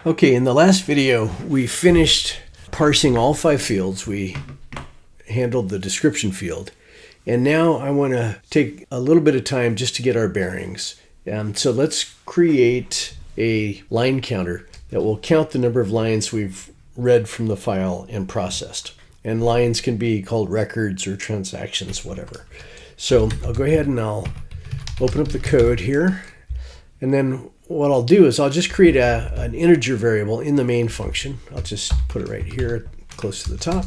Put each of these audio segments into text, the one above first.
Okay, in the last video, we finished parsing all 5 fields. We handled the description field. And now I want to take a little bit of time just to get our bearings. So let's create a line counter that will count the number of lines we've read from the file and processed. And lines can be called records or transactions, whatever. So I'll go ahead and I'll open up the code here. And then what I'll do is I'll just create an integer variable in the main function. I'll just put it right here close to the top.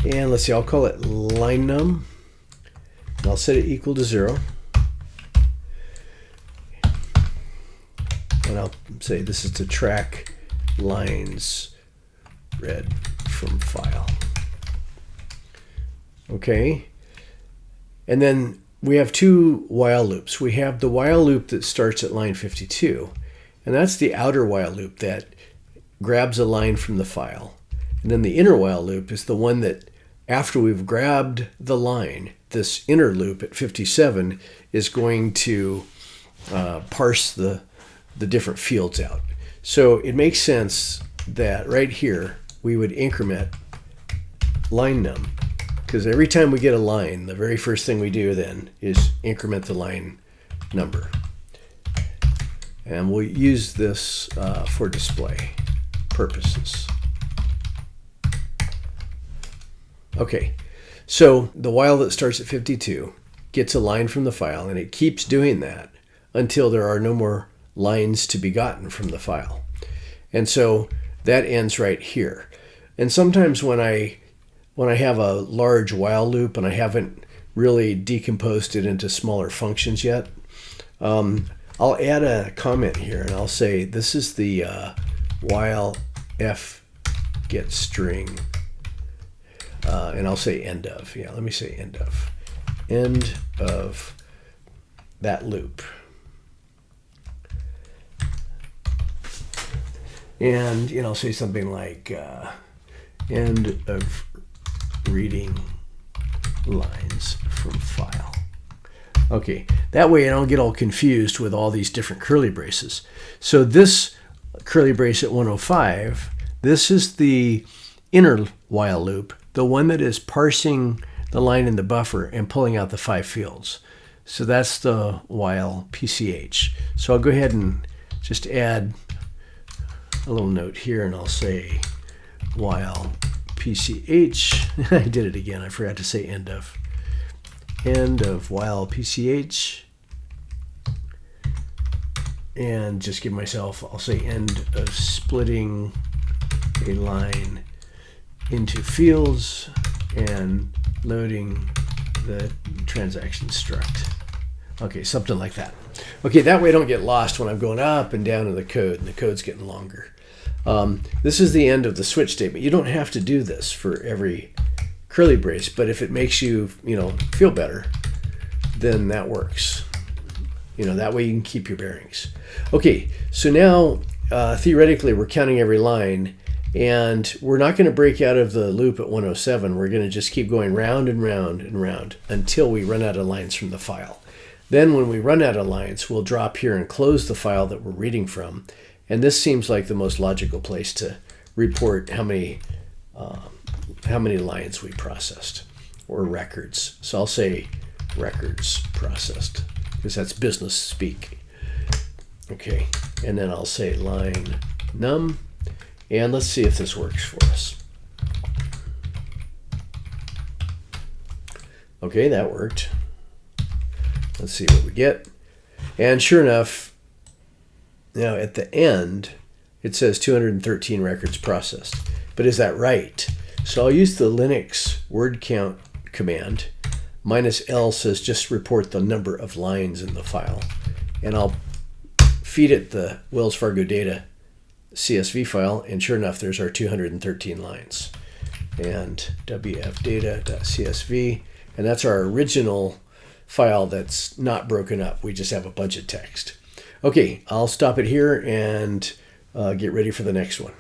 And let's see, I'll call it line num. And I'll set it equal to 0. And I'll say this is to track lines read from file. Okay. And then we have 2 while loops. We have the while loop that starts at line 52, and that's the outer while loop that grabs a line from the file. And then the inner while loop is the one that, after we've grabbed the line, this inner loop at 57 is going to parse the different fields out. So it makes sense that right here we would increment line num, because every time we get a line, the very first thing we do then is increment the line number. And we'll use this for display purposes. Okay, so the while that starts at 52 gets a line from the file, and it keeps doing that until there are no more lines to be gotten from the file. And so that ends right here. And sometimes when I have a large while loop and I haven't really decomposed it into smaller functions yet, I'll add a comment here and I'll say this is the while f get string, and I'll say end of. Yeah, let me say end of that loop. And I'll say something like end of reading lines from file. Okay, that way I don't get all confused with all these different curly braces. So this curly brace at 105, this is the inner while loop, the one that is parsing the line in the buffer and pulling out the 5 fields. So that's the while PCH. So I'll go ahead and just add a little note here and I'll say while PCH. I did it again. I forgot to say end of. End of while PCH. And just give myself, I'll say end of splitting a line into fields and loading the transaction struct. Okay, something like that. Okay, that way I don't get lost when I'm going up and down in the code and the code's getting longer. This is the end of the switch statement. You don't have to do this for every curly brace, but if it makes you, feel better, then that works. That way you can keep your bearings. Okay, so now theoretically we're counting every line, and we're not going to break out of the loop at 107. We're going to just keep going round and round and round until we run out of lines from the file. Then when we run out of lines, we'll drop here and close the file that we're reading from. And this seems like the most logical place to report how many lines we processed, or records. So I'll say records processed, because that's business speak. Okay, and then I'll say line num, and let's see if this works for us. Okay, that worked. Let's see what we get. And sure enough, now at the end, it says 213 records processed. But is that right? So I'll use the Linux word count command. -L says just report the number of lines in the file. And I'll feed it the Wells Fargo data CSV file, and sure enough, there's our 213 lines. And wfdata.csv, and that's our original file that's not broken up. We just have a bunch of text. Okay, I'll stop it here and get ready for the next one.